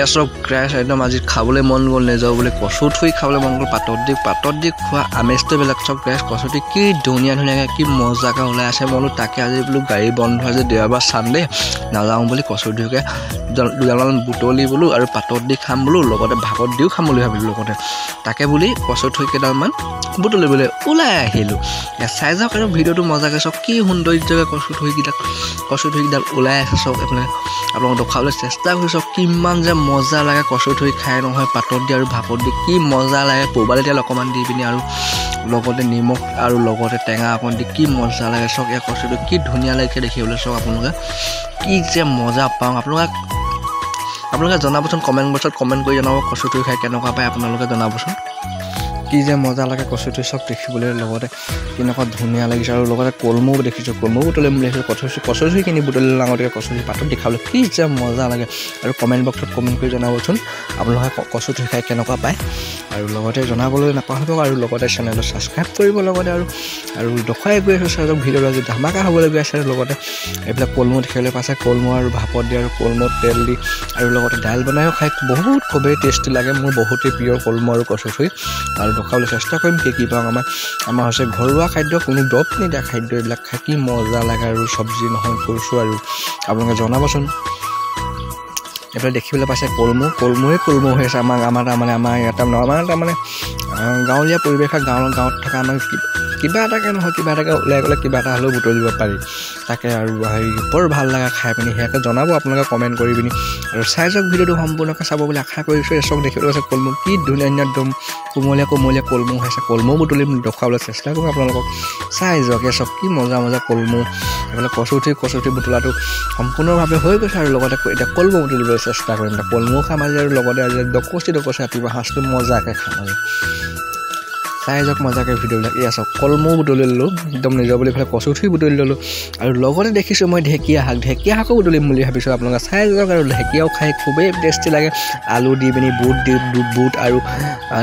এসব গ্ৰাছ একদম আজি খাবলৈ মন গ'ল নেযাওঁ বুলি কচু থুই খাবলৈ মন গ'ল পাতত দি খোৱা আমেজটো বেলেগ চব গ্ৰাছ কচুটি কি ধুনীয়াকৈ কি মজাকৈ ওলাই আছে মইনো তাকে আজি বোলো গাড়ী বন্ধ আছে দেওবাৰ চানডে নাযাওঁ বুলি কচু থুইকে দুডালমান বুটলি বোলো আৰু পাতত দি খাম বোলো লগতে ভাপত দিও খাম বুলি ভাবিলোঁ লগতে তাকে বুলি কচু থুই কেইডালমান বুটলিবলৈ ওলাই আহিলোঁ চাই যাওক আৰু ভিডিঅ'টো মজাকৈ চাওক কি সৌন্দৰ্যকৈ কচু থুইকেইডাল ওলাই আছে চাওক আপোনালোকক দেখুৱাবলৈ চেষ্টা কৰিছোঁ কিমান যে মজা লাগে কচু থুই খাই নহয় পাতত দি আৰু ভাপত দি কি মজা লাগে পৌবালি তেল অকণমান দি পিনি আৰু লগতে নিমখ আৰু লগতে টেঙা অকণ দি কি মজা লাগে চাওক এই কচুটো কি ধুনীয়া লাগে দেখিবলৈ চাওক আপোনালোকে কি যে মজা পাওঁ আপোনালোকে জনাবচোন কমেণ্ট বক্সত কমেণ্ট কৰি জনাব কচু থুই খাই কেনেকুৱা পায় আপোনালোকে জনাবচোন কি যে মজা লাগে কচু থুই চব দেখিবলৈ লগতে কেনেকুৱা ধুনীয়া লাগিছে আৰু লগতে কলমৌ দেখিছোঁ কলমৌ বুটলিম বুলি দেখিছোঁ কচু থুই কিনি বুটলি ডাঙৰকৈ কচু থুই পাতত দেখাবলৈ কি যে মজা লাগে আৰু কমেণ্ট বক্সত কমেণ্ট কৰি জনাবচোন আপোনালোকে কচু থুই খাই কেনেকুৱা পায় আৰু লগতে জনাবলৈ নাপাহৰিব আৰু লগতে চেনেলটো ছাবস্ক্ৰাইব কৰিব লগতে আৰু দেখুৱাই গৈ আছোঁ চাওক ভিডিঅ'টো আজি ধামাকা হ'বলৈ গৈ আছে আৰু লগতে এইবিলাক কলমৌ দেখিবলৈ পাইছে কলমৌ আৰু ভাপত দি আৰু কলমৌ তেল দি আৰু লগতে দাইল বনাইও খাই বহুত খুবেই টেষ্টি লাগে মোৰ বহুতেই প্ৰিয় কলমৌ আৰু কচু থুই আৰু দেখুৱাবলৈ চেষ্টা কৰিম কি পাওঁ আমাৰ হৈছে ঘৰুৱা খাদ্য কোনো দৰৱ নিদিয়া খাদ্য এইবিলাক খাই কি মজা লাগে আৰু চব্জি নহয় কৰিছোঁ আৰু আপোনালোকে জনাবচোন এইফালে দেখিবলৈ পাইছে কলমৌ হৈ আছে আমাৰ ইয়াত তাৰমানে গাঁৱলীয়া পৰিৱেশত গাঁৱত থকা আমাৰ কিবা এটাকে নহয় কিবা এটাকে ওলাই গ'লে কিবা এটা হ'লেও বুটলি দিব পাৰি তাকে আৰু বৰ ভাল লাগে খাই পিনি সেয়াকে জনাব আপোনালোকে কমেণ্ট কৰি পিনি আৰু চাই যাওক ভিডিঅ'টো সম্পূৰ্ণকৈ চাব বুলি আশা কৰিছোঁ এচক দেখিবলৈ আছে কলমৌ কি ধুনীয়া একদম কোমলীয়া কলমৌ হৈছে কলমৌ বুটলিম দেখুৱাবলৈ চেষ্টা কৰোঁ আপোনালোকক চাই যাওক এচক কি মজা কলমৌ এইফালে কচু থুই বুটলাটো সম্পূৰ্ণভাৱে হৈ গৈছে আৰু লগতে এতিয়া কলমৌ বুটলিবলৈ চেষ্টা কৰিম এতিয়া কলমৌ খাম আজি আৰু লগতে আজি ডকচি ৰাতিপুৱা সাঁজটো মজাকৈ খাম আজি চাই যাওক মজাকৈ ভিডিঅ'বিলাক এয়া চাওক কলমৌ বুটলি ল'লোঁ একদম নিজৰ বুলি ফালে কচু থুই বুটলি ল'লোঁ আৰু লগতে দেখিছোঁ মই ঢেকীয়া শাকো বুটলিম বুলি ভাবিছোঁ আপোনালোকে চাই যাওক আৰু ঢেকীয়াও খাই খুবেই টেষ্টি লাগে আলু দি পিনি বুট আৰু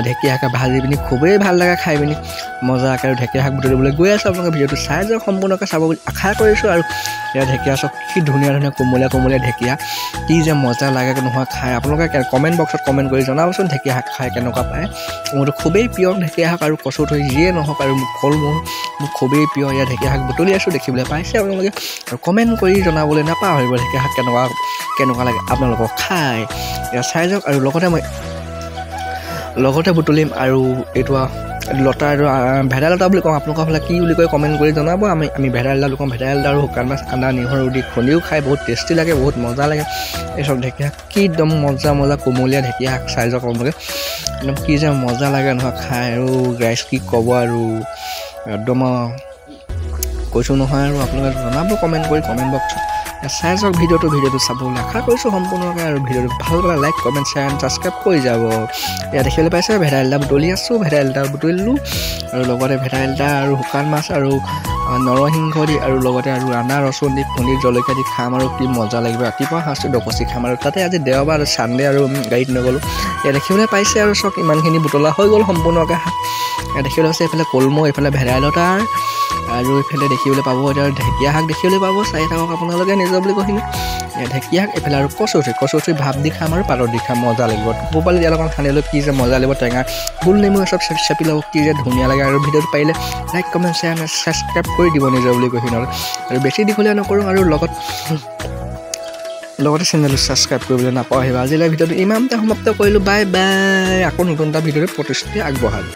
ঢেকীয়া শাক ভাজি পিনি খুবেই ভাল লাগে খাই পিনি মজাকৈ আৰু ঢেকীয়া শাক বুটলিবলৈ গৈ আছোঁ আপোনালোকে ভিডিঅ'টো চাই যাওক সম্পূৰ্ণকৈ চাব বুলি আশা কৰিছোঁ আৰু এয়া ঢেকীয়া চাওক কি ধুনীয়া কোমলীয়া ঢেকীয়া কি যে মজা লাগে নহয় খাই আপোনালোকে কমেণ্ট বক্সত কমেণ্ট কৰি জনাবচোন ঢেকীয়া শাক খাই কেনেকুৱা পায় মোৰতো খুবেই প্ৰিয় ঢেকীয়া শাক আৰু কচু থুই যিয়ে নহওক আৰু কলমৌ মোৰ খুবেই প্ৰিয় ইয়াত ঢেকীয়া শাক বুটলি আছোঁ দেখিবলৈ পাইছে আপোনালোকে আৰু কমেণ্ট কৰি জনাবলৈ নাপাহৰিব ঢেকীয়া শাক কেনেকুৱা লাগে আপোনালোকক খাই এয়া চাই যাওক আৰু লগতে বুটলিম আৰু এইটো লতা আৰু ভেদাইলতা বুলি কওঁ আপোনালোকৰ ফালে কি বুলি কয় কমেণ্ট কৰি জনাব আমি ভেদাইলতা বুলি কওঁ ভেদাইলতা আৰু শুকান মাছ আদা নহৰু দি খুন্দিও খাই বহুত টেষ্টি লাগে বহুত মজা লাগে এইচব ঢেকীয়া শাক কি একদম মজা কোমলীয়া ঢেকীয়া শাক চাই যাওক আপোনালোকে একদম কি যে মজা লাগে নহয় খাই আৰু গাইজ কি ক'ব আৰু একদম কৈছোঁ নহয় আৰু আপোনালোকে জনাব কমেণ্ট বক্সত চাই যাওক ভিডিঅ'টো চাবলৈ আশা কৰিছোঁ সম্পূৰ্ণকৈ আৰু ভিডিঅ'টো ভাল পালে like comment share and subscribe কৰি যাব এয়া দেখিবলৈ পাইছে ভেদাইলতা বুটলি আছোঁ ভেদাইলতা বুটলিলোঁ আৰু লগতে ভেদাইলতা আৰু শুকান মাছ আৰু নৰসিংহ দি আৰু লগতে আৰু আদা ৰচুন দি খুন্দি জলকীয়া দি খাম আৰু কি মজা লাগিব ৰাতিপুৱা সাঁজটো ডকচি খাম আৰু তাতে আজি দেওবাৰ আৰু চানডে আৰু গাড়ীত নগ'লোঁ এয়া দেখিবলৈ পাইছে আৰু চাওক ইমানখিনি বুটলা হৈ গ'ল সম্পূৰ্ণকৈ এয়া দেখিবলৈ পাইছে এইফালে কলমৌ এইফালে ভেদাইলতাৰ আৰু এইফালে দেখিবলৈ পাব এতিয়া ঢেকীয়া শাক দেখিবলৈ পাব চাই থাকক আপোনালোকে নিজৰ বুলি কৈছিলোঁ ঢেকীয়া শাক এইফালে আৰু কচু থুই ভাপ দি খাম আৰু পাতত দি খাম মজা লাগিব পৌপালি তেল অকণ সানি লৈ কি যে মজা লাগিব টেঙা গোল নেমু চব চেপি ল'ব কি যে ধুনীয়া লাগে আৰু ভিডিঅ'টো পাৰিলে লাইক কমেণ্ট শ্বেয়াৰ ছাবস্ক্ৰাইব কৰি দিব নিজৰ বুলি কৈছিলোঁ আৰু বেছি দীঘলীয়া নকৰোঁ আৰু লগতে চেনেলটো ছাবস্ক্ৰাইব কৰিবলৈ নাপাহৰিবা আজিলৈ ভিডিঅ'টো ইমানতে সমাপ্ত কৰিলোঁ বাই আকৌ নতুন এটা ভিডিঅ'ত প্ৰতিশ্ৰুতি আগবঢ়ালোঁ।